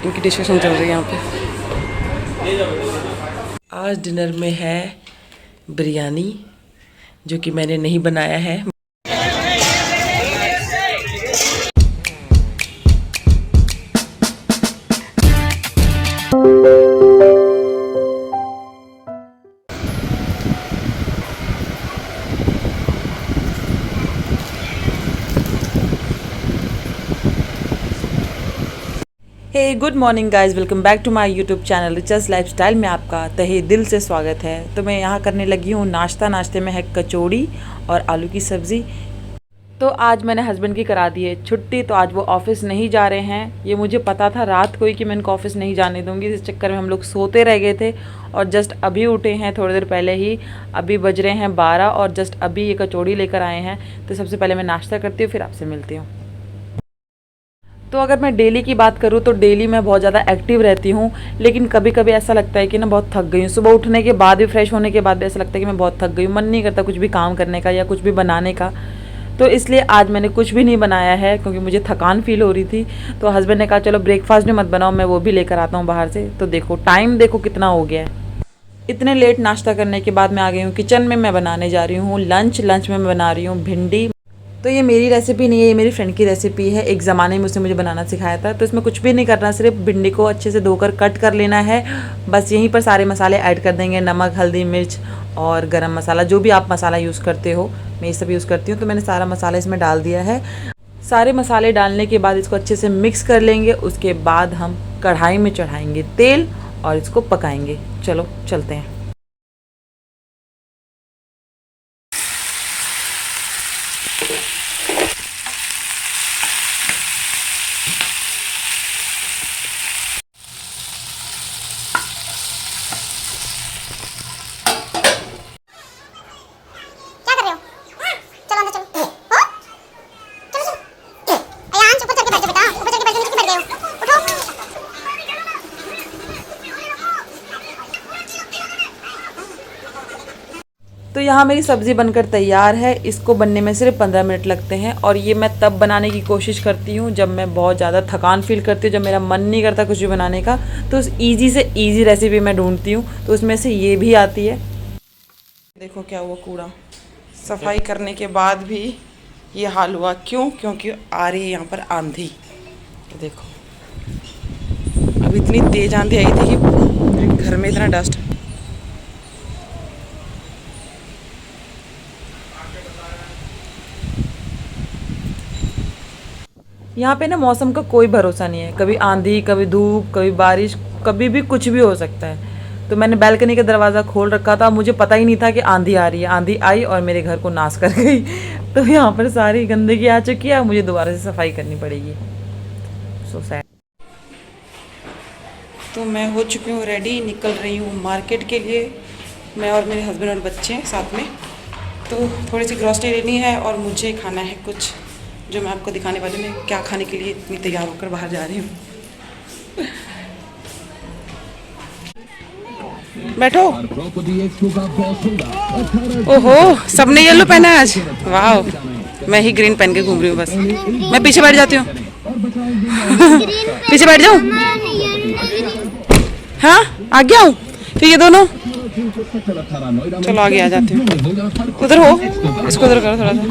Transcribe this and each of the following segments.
इनकी डिस्कशन चल रही है यहाँ पे। आज डिनर में है बिरयानी, जो कि मैंने नहीं बनाया है। Hey good morning guys, welcome back to my YouTube channel रिचर्स लाइफस्टाइल में आपका तहे दिल से स्वागत है। तो मैं यहाँ करने लगी हूँ नाश्ता। नाश्ते में है कचौड़ी और आलू की सब्ज़ी। तो आज मैंने हस्बैंड की करा दी है छुट्टी, तो आज वो ऑफिस नहीं जा रहे हैं। ये मुझे पता था रात को ही कि मैं इनको ऑफिस नहीं जाने दूँगी। इस चक्कर में हम लोग सोते रह गए थे और जस्ट अभी उठे हैं थोड़ी देर पहले ही। अभी बज रहे हैं 12 और जस्ट अभी ये कचौड़ी लेकर आए हैं। तो सबसे पहले मैं नाश्ता करती हूँ, फिर आपसे मिलती हूँ। तो अगर मैं डेली की बात करूँ तो डेली मैं बहुत ज़्यादा एक्टिव रहती हूँ, लेकिन कभी कभी ऐसा लगता है कि ना बहुत थक गई हूँ। सुबह उठने के बाद भी, फ्रेश होने के बाद भी ऐसा लगता है कि मैं बहुत थक गई हूँ। मन नहीं करता कुछ भी काम करने का या कुछ भी बनाने का। तो इसलिए आज मैंने कुछ भी नहीं बनाया है क्योंकि मुझे थकान फील हो रही थी। तो हस्बैंड ने कहा चलो ब्रेकफास्ट भी मत बनाओ, मैं वो भी लेकर आता हूँ बाहर से। तो देखो टाइम देखो कितना हो गया है। इतने लेट नाश्ता करने के बाद मैं आ गई हूँ किचन में। मैं बनाने जा रही हूँ लंच में मैं बना रही हूँ भिंडी। तो ये मेरी रेसिपी नहीं है, ये मेरी फ्रेंड की रेसिपी है। एक ज़माने में उसने मुझे बनाना सिखाया था। तो इसमें कुछ भी नहीं करना, सिर्फ भिंडी को अच्छे से धोकर कट कर लेना है। बस यहीं पर सारे मसाले ऐड कर देंगे, नमक, हल्दी, मिर्च और गरम मसाला, जो भी आप मसाला यूज़ करते हो। मैं ये सब यूज़ करती हूँ। तो मैंने सारा मसाला इसमें डाल दिया है। सारे मसाले डालने के बाद इसको अच्छे से मिक्स कर लेंगे। उसके बाद हम कढ़ाई में चढ़ाएँगे तेल और इसको पकाएँगे। चलो चलते हैं। तो यहाँ मेरी सब्ज़ी बनकर तैयार है। इसको बनने में सिर्फ 15 मिनट लगते हैं और ये मैं तब बनाने की कोशिश करती हूँ जब मैं बहुत ज़्यादा थकान फील करती हूँ, जब मेरा मन नहीं करता कुछ भी बनाने का। तो उस ईजी से ईजी रेसिपी मैं ढूंढती हूँ, तो उसमें से ये भी आती है। देखो क्या हुआ, कूड़ा सफाई करने के बाद भी ये हाल हुआ। क्यों? क्योंकि आ रही है यहाँ पर आंधी। देखो अब इतनी तेज़ आंधी आई थी कि घर में इतना डस्ट। यहाँ पे ना मौसम का कोई भरोसा नहीं है, कभी आंधी, कभी धूप, कभी बारिश, कभी भी कुछ भी हो सकता है। तो मैंने बैल्कनी का दरवाज़ा खोल रखा था, मुझे पता ही नहीं था कि आंधी आ रही है। आंधी आई और मेरे घर को नाश कर गई। तो यहाँ पर सारी गंदगी आ चुकी है, मुझे दोबारा से सफाई करनी पड़ेगी। So sad. तो मैं हो चुकी हूँ रेडी, निकल रही हूँ मार्केट के लिए। मैं और मेरे हस्बैंड और बच्चे साथ में। तो थोड़ी सी ग्रॉसरी लेनी है और मुझे खाना है कुछ, जो मैं आपको दिखाने वाली हूँ। मैं क्या खाने के लिए इतनी तैयार होकर बाहर जा रही हूँ। बैठो। ओहो, सबने येलो पहना है आज। वाह, मैं ही ग्रीन पहन के घूम रही हूँ बस। मैं पीछे बैठ जाती हूँ। पीछे बैठ जाऊँ? हाँ, आ गया हूँ। फिर ये दोनों चलो आगे आ जाते हैं। उधर हो, इसको उधर करो थोड़ा सा।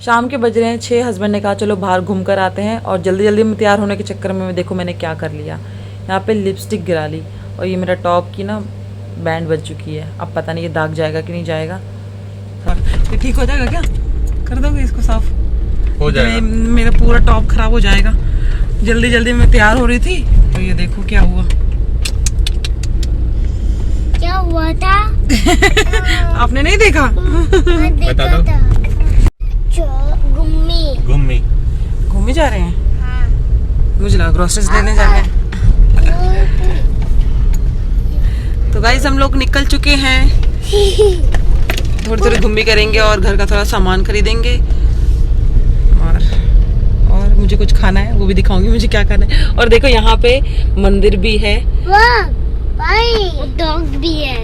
शाम के बज रहे हैं 6। हस्बैंड ने कहा चलो बाहर घूम कर आते हैं। और जल्दी जल्दी में तैयार होने के चक्कर में देखो मैंने क्या कर लिया। यहाँ पे लिपस्टिक गिरा ली और ये मेरा टॉप की ना बैंड बज चुकी है। अब पता नहीं ये दाग जाएगा कि नहीं जाएगा। ये ठीक हो जाएगा क्या? कर दोगे इसको साफ? हो जाएगा। मेरा पूरा टॉप खराब हो जाएगा। जल्दी जल्दी में तैयार हो रही थी और ये देखो क्या हुआ। क्या हुआ था? आपने नहीं देखा? बता दो। घूमी घूमी जा रहे हैं। हाँ। मुझे लगा ग्रोसरीज लेने जा रहे हैं। तो गाइस हम लोग निकल चुके हैं। थोड़ी थोड़ी घूमी करेंगे और घर का थोड़ा सामान खरीदेंगे। और मुझे कुछ खाना है, वो भी दिखाऊंगी मुझे क्या खाना है। और देखो यहाँ पे मंदिर भी है। भाई डॉग भी है।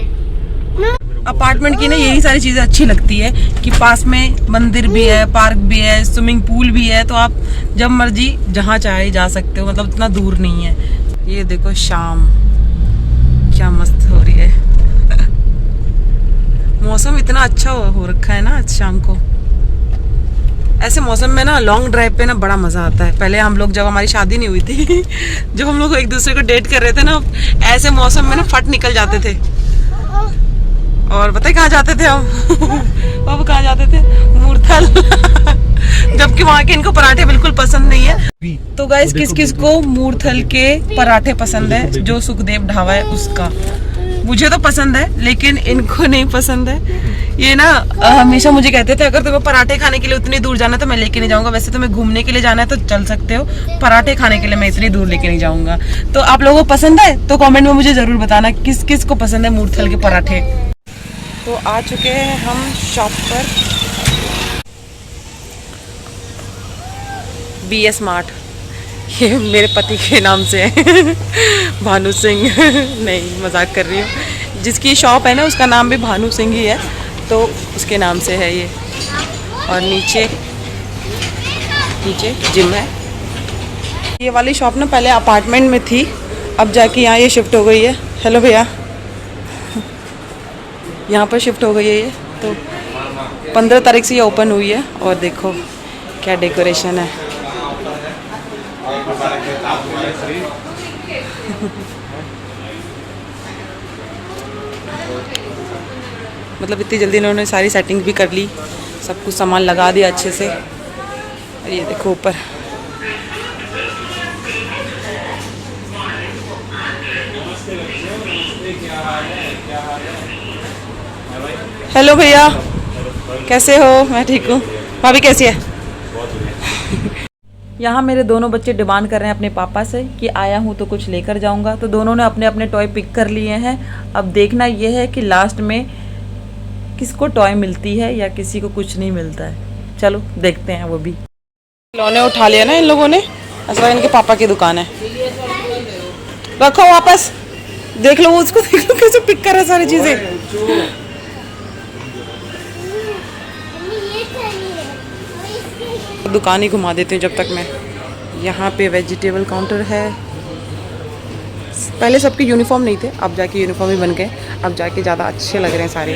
अपार्टमेंट की ना यही सारी चीज़ें अच्छी लगती है कि पास में मंदिर भी है, पार्क भी है, स्विमिंग पूल भी है, तो आप जब मर्जी जहाँ चाहे जा सकते हो, मतलब इतना दूर नहीं है। ये देखो शाम क्या मस्त हो रही है। मौसम इतना अच्छा हो रखा है ना आज शाम को। ऐसे मौसम में ना लॉन्ग ड्राइव पे ना बड़ा मजा आता है। पहले हम लोग जब हमारी शादी नहीं हुई थी जब हम लोग एक दूसरे को डेट कर रहे थे ना, ऐसे मौसम में ना फट निकल जाते थे। और बताए कहाँ जाते थे हम? अब कहाँ जाते थे? मूर्थल। जबकि वहाँ के इनको पराठे बिल्कुल पसंद नहीं है। तो गाइस किस किस को मूर्थल के पराठे पसंद है? जो सुखदेव ढाबा है उसका। मुझे तो पसंद है लेकिन इनको नहीं पसंद है। ये ना हमेशा मुझे कहते थे अगर तुम्हें पराठे खाने के लिए उतनी दूर जाना तो मैं लेके नहीं जाऊंगा। वैसे तुम्हें घूमने के लिए जाना है तो चल सकते हो, पराठे खाने के लिए मैं इतनी दूर लेके नहीं जाऊंगा। तो आप लोगों को पसंद है तो कमेंट में मुझे जरूर बताना किस किस को पसंद है मूर्थल के पराठे। तो आ चुके हैं हम शॉप पर, BS मार्ट। ये मेरे पति के नाम से है। भानु सिंह। नहीं मजाक कर रही हूँ। जिसकी शॉप है ना उसका नाम भी भानु सिंह ही है, तो उसके नाम से है ये। और नीचे जिम है। ये वाली शॉप ना पहले अपार्टमेंट में थी, अब जाके यहाँ ये शिफ्ट हो गई है। हेलो भैया, यहाँ पर शिफ्ट हो गई है ये। तो 15 तारीख से ये ओपन हुई है। और देखो क्या डेकोरेशन है। मतलब इतनी जल्दी इन्होंने सारी सेटिंग भी कर ली, सब कुछ सामान लगा दिया अच्छे से। और ये देखो ऊपर हेलो भैया, कैसे हो? मैं ठीक हूँ। भाभी कैसी है? यहाँ मेरे दोनों बच्चे डिमांड कर रहे हैं अपने पापा से कि आया हूँ तो कुछ लेकर जाऊँगा। तो दोनों ने अपने अपने टॉय पिक कर लिए हैं। अब देखना ये है कि लास्ट में किसको टॉय मिलती है या किसी को कुछ नहीं मिलता है। चलो देखते हैं। वो भी खिलौने उठा लिया ना इन लोगों ने। ऐसा इनके पापा की दुकान है। रखो वापस। देख लो उसको, देख लो कैसे पिक कर रहा है सारी चीज़ें। दुकान ही घुमा देती हूँ जब तक मैं। यहाँ पे वेजिटेबल काउंटर है। पहले सबके यूनिफॉर्म नहीं थे, अब जाके यूनिफॉर्म ही बन गए। अब जाके ज़्यादा अच्छे लग रहे हैं सारे।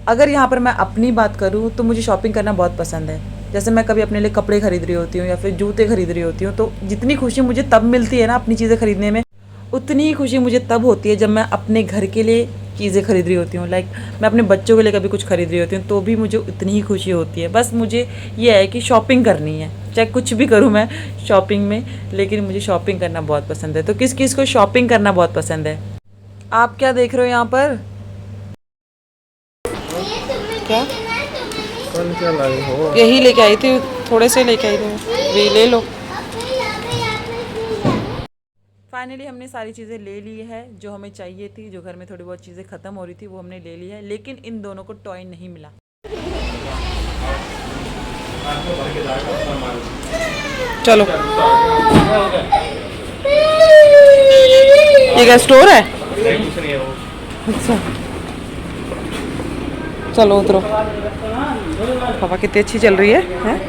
अगर यहाँ पर मैं अपनी बात करूँ तो मुझे शॉपिंग करना बहुत पसंद है। जैसे मैं कभी अपने लिए कपड़े खरीद रही होती हूँ या फिर जूते खरीद रही होती हूँ, तो जितनी खुशी मुझे तब मिलती है ना अपनी चीज़ें खरीदने में, उतनी ही खुशी मुझे तब होती है जब मैं अपने घर के लिए चीज़ें खरीद रही होती हूँ। लाइक मैं अपने बच्चों के लिए कभी कुछ खरीद रही होती हूँ तो भी मुझे उतनी ही खुशी होती है। बस मुझे ये है कि शॉपिंग करनी है, चाहे कुछ भी करूँ मैं शॉपिंग में, लेकिन मुझे शॉपिंग करना बहुत पसंद है। तो किस किस को शॉपिंग करना बहुत पसंद है? आप क्या देख रहे हो यहाँ पर? क्या क्या लाई हो? यही लेके आई थी, थोड़े से लेके आई थी। भी ले लो। फाइनली हमने सारी चीज़ें ले ली है जो हमें चाहिए थी। जो घर में थोड़ी बहुत चीज़ें ख़त्म हो रही थी वो हमने ले ली है, लेकिन इन दोनों को टॉय नहीं मिला। चलो, ये क्या स्टोर है? अच्छा चलो उतरो। हवा कितनी अच्छी चल रही है, हैं?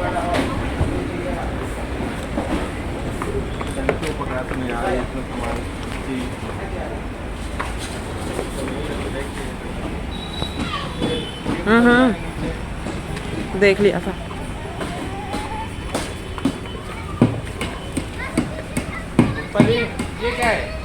देख लिया था। ये क्या है?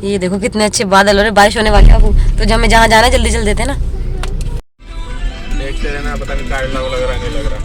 ये देखो कितने अच्छे बादल हो रहे, बारिश होने वाली है अब। तो जब हमें जहाँ जाना है जल्दी चल देते हैं ना। देखते रहना, पता नहीं कार्ड लग रहा नहीं लग रहा।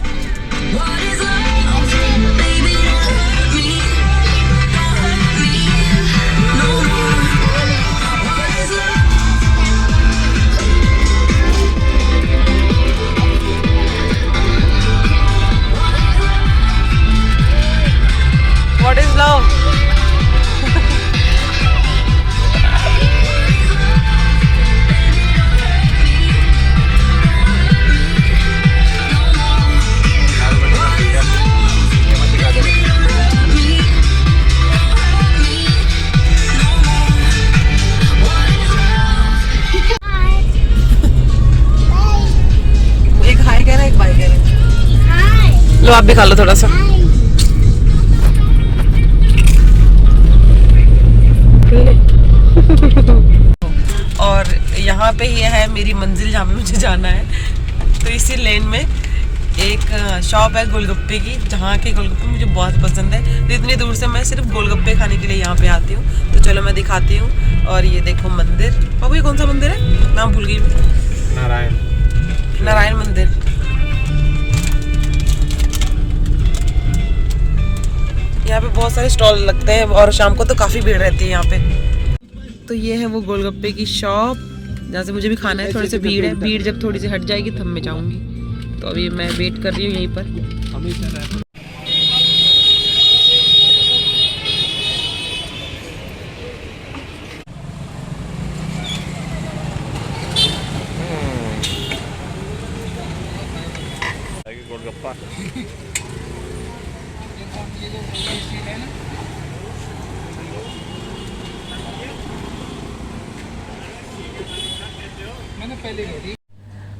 लो आप भी खा लो थोड़ा सा। और यहाँ पे ये है मेरी मंजिल जहाँ पे मुझे जाना है। तो इसी लेन में एक शॉप है गोलगप्पे की, जहाँ के गोलगप्पे मुझे बहुत पसंद है। तो इतनी दूर से मैं सिर्फ गोलगप्पे खाने के लिए यहाँ पे आती हूँ। तो चलो मैं दिखाती हूँ। और ये देखो मंदिर। बाबू ये कौन सा मंदिर है, नाम भूल गई। नारायण मंदिर। यहाँ पे बहुत सारे स्टॉल लगते हैं और शाम को तो काफी भीड़ रहती है यहाँ पे। तो ये है वो गोलगप्पे की शॉप जहाँ से मुझे भी खाना है। थोड़ी सी भीड़ है, भीड़ जब थोड़ी सी हट जाएगी तब मैं जाऊंगी। तो अभी मैं वेट कर रही हूँ यहीं पर। गोलगप्पा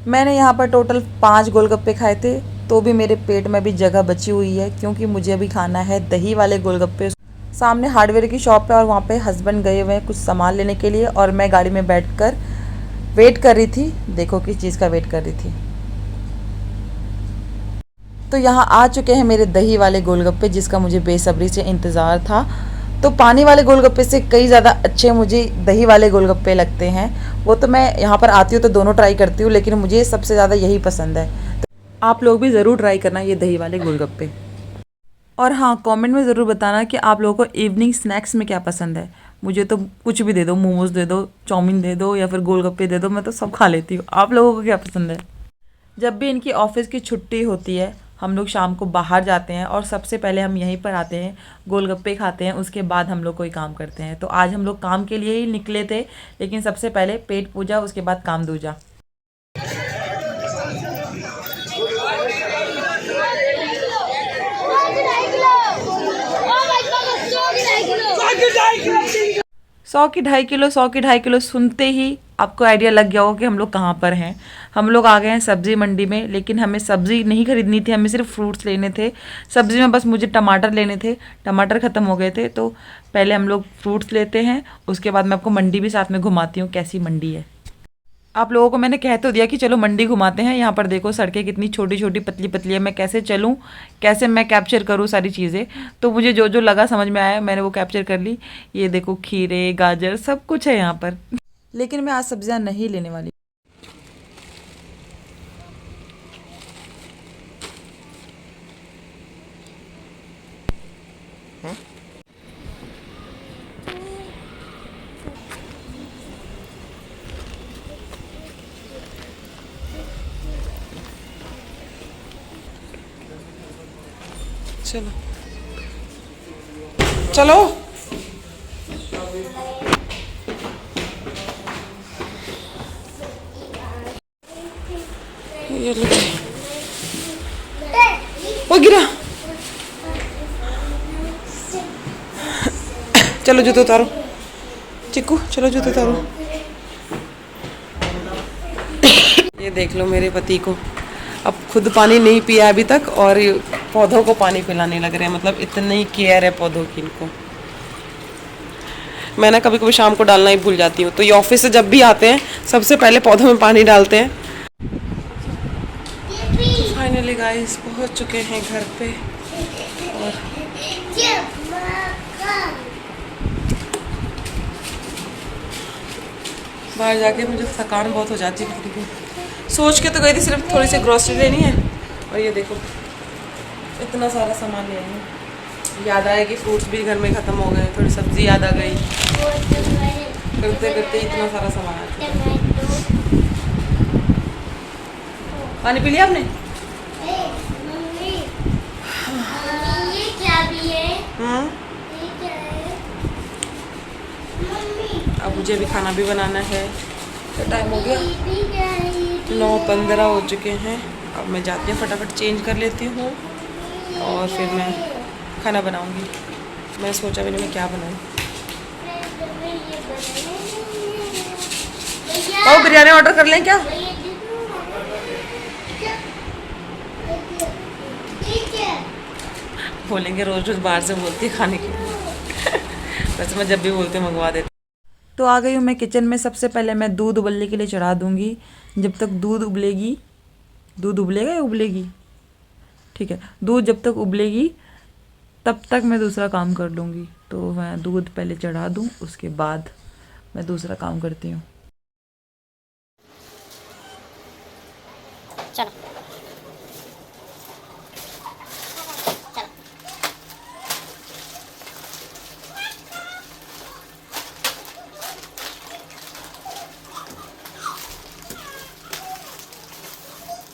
मैंने यहाँ पर टोटल 5 गोलगप्पे खाए थे, तो भी मेरे पेट में भी जगह बची हुई है, क्योंकि मुझे अभी खाना है दही वाले गोलगप्पे। सामने हार्डवेयर की शॉप है और वहाँ पे हस्बैंड गए हुए हैं कुछ सामान लेने के लिए, और मैं गाड़ी में बैठकर वेट कर रही थी। देखो किस चीज़ का वेट कर रही थी। तो यहाँ आ चुके हैं मेरे दही वाले गोलगप्पे, जिसका मुझे बेसब्री से इंतज़ार था। तो पानी वाले गोलगप्पे से कई ज़्यादा अच्छे मुझे दही वाले गोलगप्पे लगते हैं। वो तो मैं यहाँ पर आती हूँ तो दोनों ट्राई करती हूँ, लेकिन मुझे सबसे ज़्यादा यही पसंद है। तो आप लोग भी ज़रूर ट्राई करना ये दही वाले गोलगप्पे। और हाँ, कमेंट में ज़रूर बताना कि आप लोगों को इवनिंग स्नैक्स में क्या पसंद है। मुझे तो कुछ भी दे दो, मोमोज़ दे दो, चाउमीन दे दो या फिर गोलगप्पे दे दो, मैं तो सब खा लेती हूँ। आप लोगों को क्या पसंद है? जब भी इनकी ऑफिस की छुट्टी होती है, हम लोग शाम को बाहर जाते हैं और सबसे पहले हम यहीं पर आते हैं, गोलगप्पे खाते हैं, उसके बाद हम लोग कोई काम करते हैं। तो आज हम लोग काम के लिए ही निकले थे, लेकिन सबसे पहले पेट पूजा, उसके बाद काम दूजा। सौ की 2.5 किलो सुनते ही आपको आइडिया लग गया होगा कि हम लोग कहाँ पर हैं। हम लोग आ गए हैं सब्जी मंडी में, लेकिन हमें सब्जी नहीं खरीदनी थी, हमें सिर्फ फ्रूट्स लेने थे। सब्जी में बस मुझे टमाटर लेने थे, टमाटर ख़त्म हो गए थे। तो पहले हम लोग फ्रूट्स लेते हैं, उसके बाद मैं आपको मंडी भी साथ में घुमाती हूँ कैसी मंडी है। आप लोगों को मैंने कह तो दिया कि चलो मंडी घुमाते हैं। यहाँ पर देखो सड़कें कितनी छोटी छोटी पतली पतली है। मैं कैसे चलूँ, कैसे मैं कैप्चर करूँ सारी चीज़ें। तो मुझे जो जो लगा समझ में आया मैंने वो कैप्चर कर ली। ये देखो खीरे, गाजर सब कुछ है यहाँ पर, लेकिन मैं आज सब्जियाँ नहीं लेने वाली। चलो चलो ये लो, वो गिरा। चलो जूते उतारो चिक्कू, चलो जूते उतारो। ये देख लो मेरे पति को, अब खुद पानी नहीं पिया अभी तक और पौधों को पानी पिलाने लग रहे हैं। मतलब इतनी केयर है पौधों की इनको। मैं ना कभी कभी शाम को डालना ही भूल जाती हूँ। तो ये ऑफिस से जब भी आते हैं सबसे पहले पौधों में पानी डालते हैं। फाइनली गाइस पहुँच चुके हैं घर पे। और बाहर जाके मुझे थकान बहुत हो जाती है। सोच के तो गई थी सिर्फ थोड़ी सी ग्रोसरी लेनी है, और ये देखो इतना सारा सामान ले आई हूँ। याद आया कि फ्रूट्स भी घर में ख़त्म हो गए, थोड़ी सब्जी याद आ गई, करते करते इतना सारा सामान आ चुका। पानी पी लिया आपने? ये क्या भी है? ये क्या है? अब मुझे भी खाना भी बनाना है। तो टाइम हो गया, ये क्या है? 9:15 हो चुके हैं। अब मैं जाती हूँ, फटाफट चेंज कर लेती हूँ और फिर मैं खाना बनाऊँगी। मैं सोचा भी नहीं मैं क्या बनाऊँ। और बिरयानी ऑर्डर कर लें क्या? ये क्या बोलेंगे रोज़ रोज़ बाहर से बोलती है खाने के लिए। वैसे मैं जब भी बोलती हूँ मंगवा देती। तो आ गई हूँ मैं किचन में। सबसे पहले मैं दूध उबलने के लिए चढ़ा दूँगी। जब तक दूध उबलेगी, दूध उबलेगा या उबलेगी, ठीक है, दूध जब तक उबलेगी तब तक मैं दूसरा काम कर लूँगी। तो मैं दूध पहले चढ़ा दूँ, उसके बाद मैं दूसरा काम करती हूँ। चलो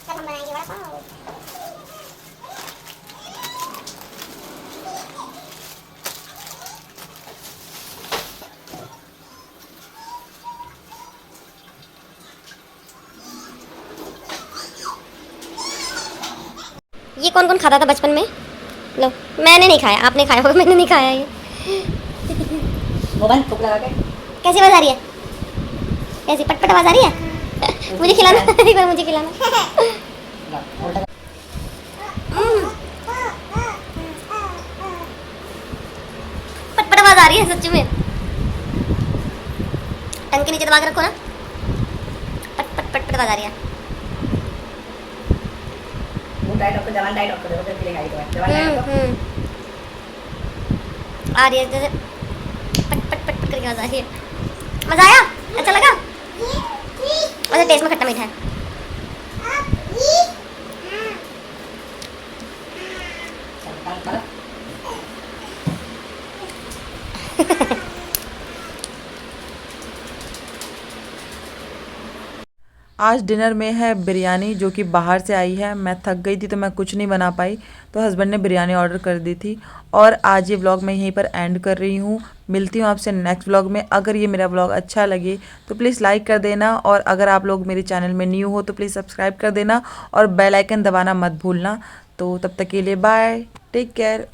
हम बनाएंगे वड़ा पाव। ये कौन कौन खाता था बचपन में? लो, मैंने नहीं खाया, आपने खाया होगा, मैंने नहीं खाया ये। मोबाइल फूक लगा के कैसी आवाज आ रही है? कैसी पटपट आवाज आ रही है? मुझे खिलाना, एक बार मुझे खिलाना। पटपट आवाज आ रही है सच में। टंग के नीचे दबा के रखो ना। पट पट पट पट आवाज आ रही है। टाइट रखो, जवान टाइट रखो, देखो फिर फीलिंग आएगी तुम्हें। जवान टाइट रखो। आ रही है जैसे पट पट पट पट करके आवाज आ रही है। मजा आया? अच्छा लगा? वैसे टेस्ट में खट्टा मीठा है। आज डिनर में है बिरयानी, जो कि बाहर से आई है। मैं थक गई थी तो मैं कुछ नहीं बना पाई, तो हस्बैंड ने बिरयानी ऑर्डर कर दी थी। और आज ये व्लॉग मैं यहीं पर एंड कर रही हूँ। मिलती हूँ आपसे नेक्स्ट व्लॉग में। अगर ये मेरा व्लॉग अच्छा लगे तो प्लीज़ लाइक कर देना, और अगर आप लोग मेरे चैनल में न्यू हो तो प्लीज़ सब्सक्राइब कर देना और बेल आइकन दबाना मत भूलना। तो तब तक के लिए बाय, टेक केयर।